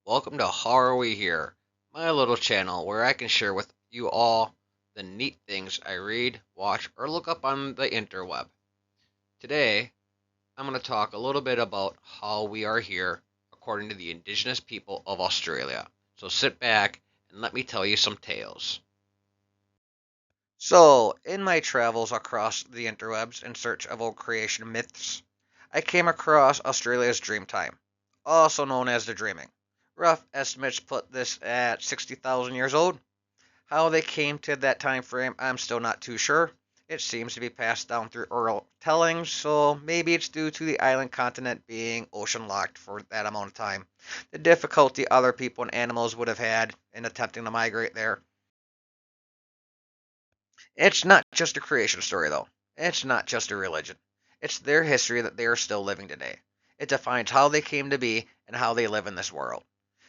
Welcome to How Are We Here, my little channel where I can share with you all the neat things I read, watch, or look up on the interweb. Today, I'm going to talk a little bit about how we are here according to the Indigenous people of Australia. So sit back and let me tell you some tales. So, in my travels across the interwebs in search of old creation myths, I came across Australia's Dreamtime, also known as the Dreaming. Rough estimates put this at 60,000 years old. How they came to that time frame, I'm still not too sure. It seems to be passed down through oral tellings, so maybe it's due to the island continent being ocean locked for that amount of time. The difficulty other people and animals would have had in attempting to migrate there. It's not just a creation story, though. It's not just a religion. It's their history that they are still living today. It defines how they came to be and how they live in this world.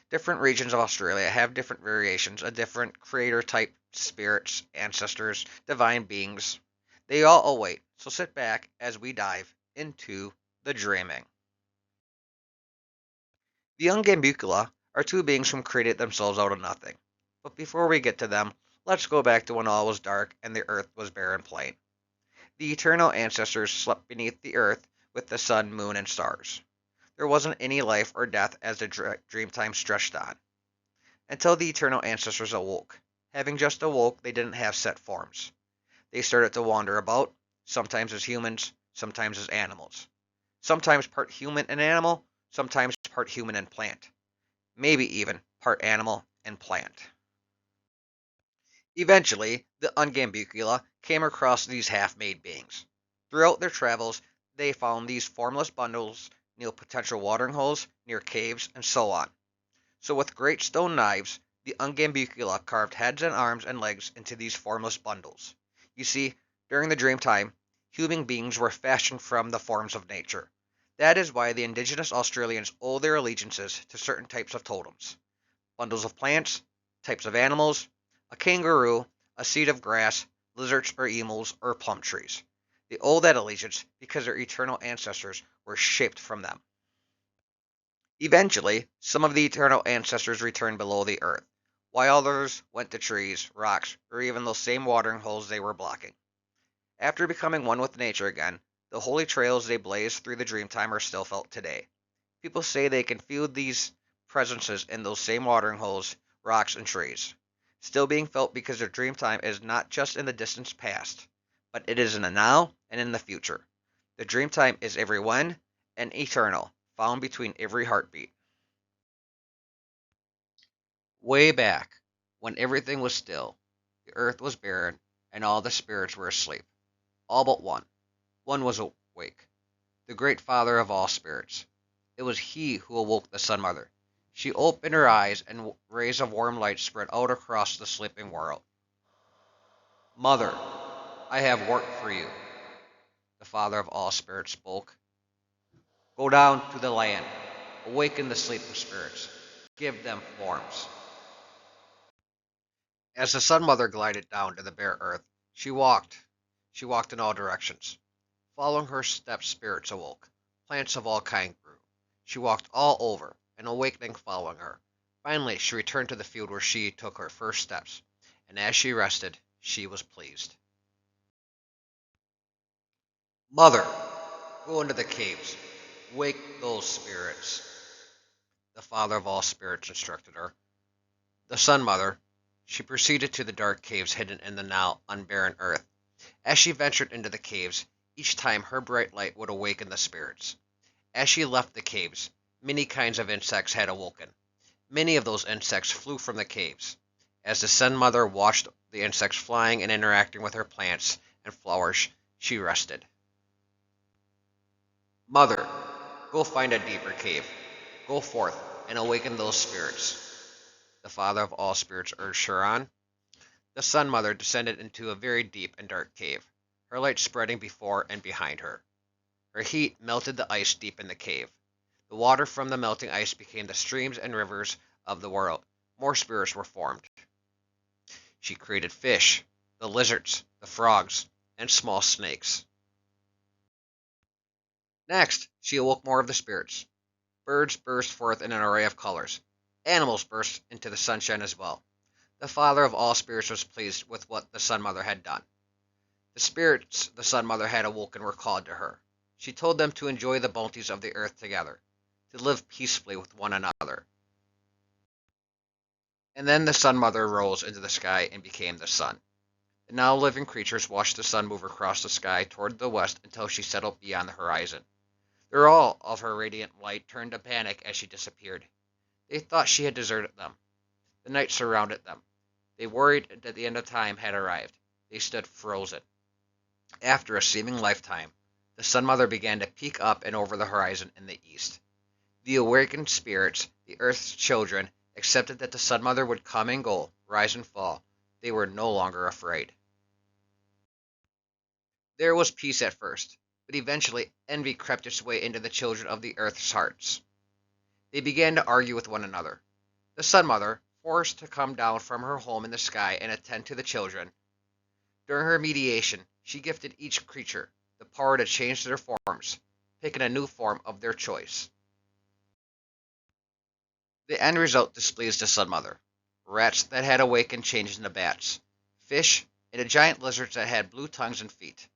Different regions of Australia have different variations of different creator type spirits, ancestors, divine beings. They all await, so sit back as we dive into the dreaming. The Ungambikula are two beings who created themselves out of nothing. But before we get to them, let's go back to when all was dark and the earth was bare and plain. The eternal ancestors slept beneath the earth with the sun, moon, and stars. There wasn't any life or death as the dreamtime stretched on, until the eternal ancestors awoke. Having just awoke, they didn't have set forms. They started to wander about, sometimes as humans, sometimes as animals. Sometimes part human and animal, sometimes part human and plant. Maybe even part animal and plant. Eventually, the Ungambikula came across these half-made beings. Throughout their travels, they found these formless bundles near potential watering holes, near caves, and so on. So with great stone knives, the Ungambikula carved heads and arms and legs into these formless bundles. You see, during the dream time, human beings were fashioned from the forms of nature. That is why the indigenous Australians owe their allegiances to certain types of totems. Bundles of plants, types of animals, a kangaroo, a seed of grass, lizards or emus, or plum trees. They owe that allegiance because their eternal ancestors were shaped from them. Eventually, some of the eternal ancestors returned below the earth, while others went to trees, rocks, or even those same watering holes they were blocking. After becoming one with nature again, the holy trails they blazed through the Dreamtime are still felt today. People say they can feel these presences in those same watering holes, rocks, and trees, still being felt because their Dreamtime is not just in the distant past, but it is in the now and in the future. The Dreamtime is every one and eternal, found between every heartbeat. Way back, when everything was still, the earth was barren, and all the spirits were asleep. All but one. One was awake. The great father of all spirits. It was he who awoke the Sun Mother. She opened her eyes, and rays of warm light spread out across the sleeping world. Mother, I have work for you, the father of all spirits spoke. Go down to the land. Awaken the sleeping spirits. Give them forms. As the Sun Mother glided down to the bare earth, she walked. She walked in all directions. Following her steps, spirits awoke. Plants of all kinds grew. She walked all over, an awakening following her. Finally, she returned to the field where she took her first steps, and as she rested, she was pleased. Mother, go into the caves. Wake those spirits, the father of all spirits instructed her. The Sun Mother, she proceeded to the dark caves hidden in the now unbarren earth. As she ventured into the caves, each time her bright light would awaken the spirits. As she left the caves, many kinds of insects had awoken. Many of those insects flew from the caves. As the Sun Mother watched the insects flying and interacting with her plants and flowers, she rested. Mother, go find a deeper cave. Go forth and awaken those spirits, the father of all spirits urged her on. The Sun Mother descended into a very deep and dark cave, her light spreading before and behind her. Her heat melted the ice deep in the cave. The water from the melting ice became the streams and rivers of the world. More spirits were formed. She created fish, the lizards, the frogs, and small snakes. Next, she awoke more of the spirits. Birds burst forth in an array of colors. Animals burst into the sunshine as well. The father of all spirits was pleased with what the Sun Mother had done. The spirits the Sun Mother had awoken were called to her. She told them to enjoy the bounties of the earth together, to live peacefully with one another. And then the Sun Mother rose into the sky and became the sun. The now living creatures watched the sun move across the sky toward the west until she settled beyond the horizon. Their all of her radiant light turned to panic as she disappeared. They thought she had deserted them. The night surrounded them. They worried that the end of time had arrived. They stood frozen. After a seeming lifetime, the Sun Mother began to peek up and over the horizon in the east. The awakened spirits, the Earth's children, accepted that the Sun Mother would come and go, rise and fall. They were no longer afraid. There was peace at first, but eventually envy crept its way into the children of the Earth's hearts. They began to argue with one another. The Sun Mother, forced to come down from her home in the sky and attend to the children. During her mediation, she gifted each creature the power to change their forms, picking a new form of their choice. The end result displeased the Sun Mother. Rats that had awakened changed into bats, fish, and giant lizards that had blue tongues and feet.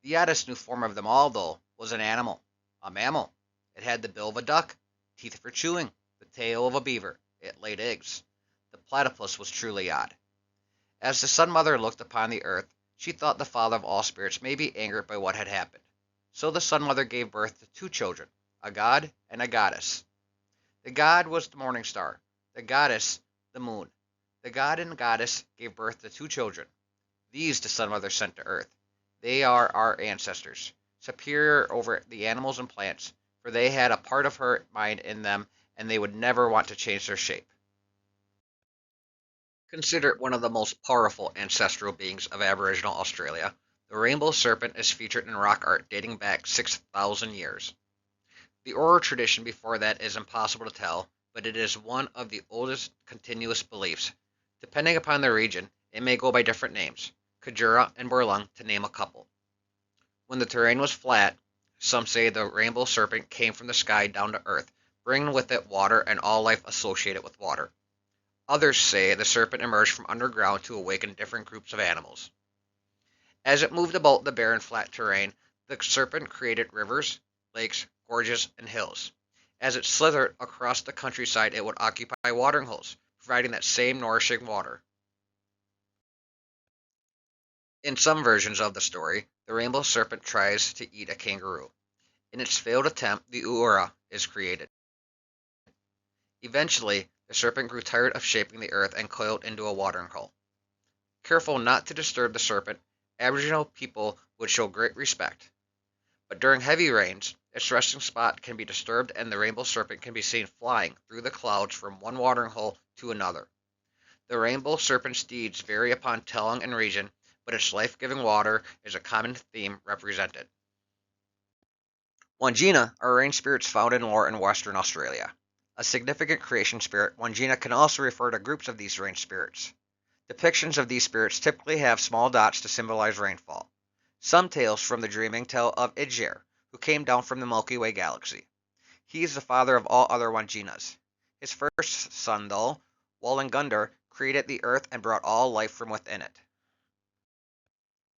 The oddest new form of them all, though, was an animal, a mammal. It had the bill of a duck, teeth for chewing, the tail of a beaver. It laid eggs. The platypus was truly odd. As the Sun Mother looked upon the earth, she thought the father of all spirits may be angered by what had happened. So the Sun Mother gave birth to two children, a god and a goddess. The god was the morning star, the goddess the moon. The god and goddess gave birth to two children. These the Sun Mother sent to earth. They are our ancestors, superior over the animals and plants, for they had a part of her mind in them, and they would never want to change their shape. Considered one of the most powerful ancestral beings of Aboriginal Australia, the Rainbow Serpent is featured in rock art dating back 6,000 years. The oral tradition before that is impossible to tell, but it is one of the oldest continuous beliefs. Depending upon the region, it may go by different names, Kajura and Burlung to name a couple. When the terrain was flat, some say the Rainbow Serpent came from the sky down to earth, bringing with it water and all life associated with water. Others say the serpent emerged from underground to awaken different groups of animals. As it moved about the barren flat terrain, the serpent created rivers, lakes, gorges, and hills. As it slithered across the countryside, it would occupy watering holes, providing that same nourishing water. In some versions of the story, the Rainbow Serpent tries to eat a kangaroo. In its failed attempt, the Ura is created. Eventually, the serpent grew tired of shaping the earth and coiled into a watering hole. Careful not to disturb the serpent, Aboriginal people would show great respect. But during heavy rains, its resting spot can be disturbed and the rainbow serpent can be seen flying through the clouds from one watering hole to another. The rainbow serpent's deeds vary upon telling and region, but its life-giving water is a common theme represented. Wandjina are rain spirits found in lore in Western Australia. A significant creation spirit, Wandjina can also refer to groups of these rain spirits. Depictions of these spirits typically have small dots to symbolize rainfall. Some tales from the dreaming tell of Idjir, who came down from the Milky Way galaxy. He is the father of all other Wandjinas. His first son, though, Wollongunda, created the earth and brought all life from within it.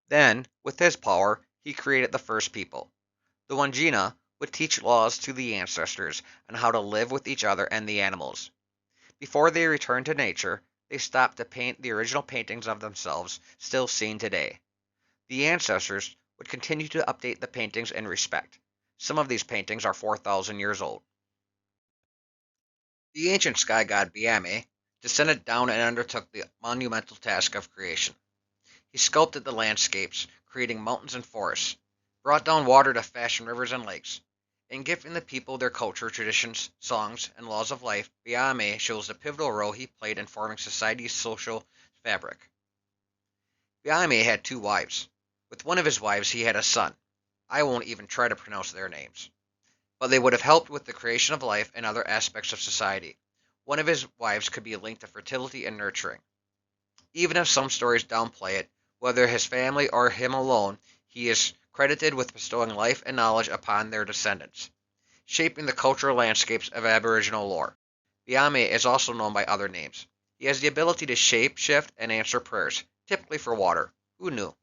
Then, with his power, he created the first people. The Wandjina would teach laws to the ancestors on how to live with each other and the animals. Before they returned to nature, they stopped to paint the original paintings of themselves, still seen today. The ancestors would continue to update the paintings in respect. Some of these paintings are 4,000 years old. The ancient sky god Baime descended down and undertook the monumental task of creation. He sculpted the landscapes, creating mountains and forests, brought down water to fashion rivers and lakes. In giving the people their culture, traditions, songs, and laws of life, Baime shows the pivotal role he played in forming society's social fabric. Baime had two wives. With one of his wives he had a son. I won't even try to pronounce their names. But they would have helped with the creation of life and other aspects of society. One of his wives could be linked to fertility and nurturing. Even if some stories downplay it, whether his family or him alone, he is credited with bestowing life and knowledge upon their descendants, shaping the cultural landscapes of Aboriginal lore. Baime is also known by other names. He has the ability to shape shift and answer prayers, typically for water. Who knew?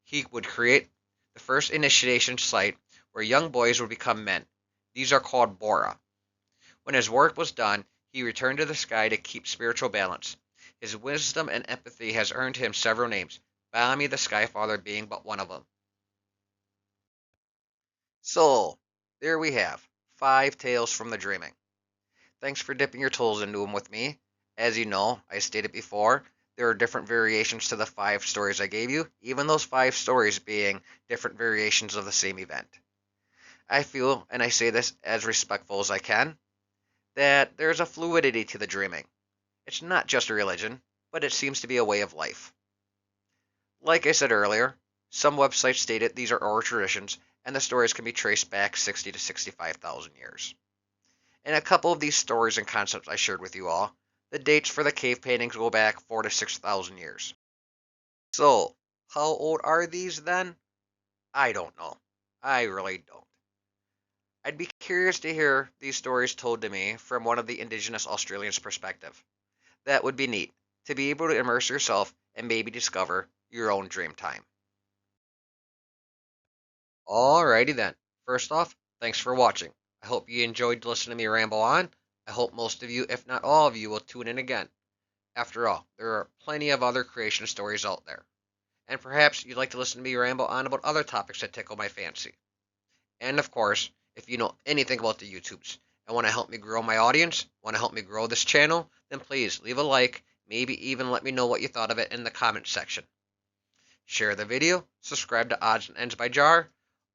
He would create the first initiation site where young boys would become men. These are called Bora. When his work was done, he returned to the sky to keep spiritual balance. His wisdom and empathy has earned him several names, Baime the Skyfather being but one of them. So, there we have 5 tales from the dreaming. Thanks for dipping your toes into them with me. As you know, I stated before, there are different variations to the 5 stories I gave you, even those 5 stories being different variations of the same event. I feel, and I say this as respectful as I can, that there's a fluidity to the dreaming. It's not just a religion, but it seems to be a way of life. Like I said earlier, some websites stated these are oral traditions, and the stories can be traced back 60 to 65,000 years. In a couple of these stories and concepts I shared with you all, the dates for the cave paintings go back 4 to 6,000 years. So, how old are these then? I don't know. I really don't. I'd be curious to hear these stories told to me from one of the Indigenous Australians' perspective. That would be neat, to be able to immerse yourself and maybe discover your own dream time. Alrighty then. First off, thanks for watching. I hope you enjoyed listening to me ramble on. I hope most of you, if not all of you, will tune in again. After all, there are plenty of other creation stories out there. And perhaps you'd like to listen to me ramble on about other topics that tickle my fancy. And of course, if you know anything about the YouTubes and want to help me grow my audience, want to help me grow this channel, then please leave a like, maybe even let me know what you thought of it in the comments section. Share the video, subscribe to Odds and Ends by Jar.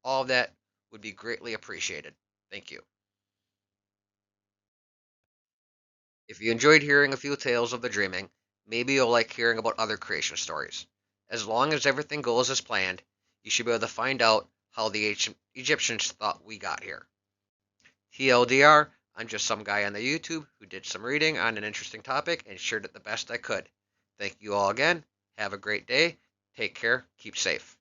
All of that would be greatly appreciated. Thank you. If you enjoyed hearing a few tales of the dreaming, maybe you'll like hearing about other creation stories. As long as everything goes as planned, you should be able to find out how the ancient Egyptians thought we got here. TLDR, I'm just some guy on the YouTube who did some reading on an interesting topic and shared it the best I could. Thank you all again. Have a great day. Take care. Keep safe.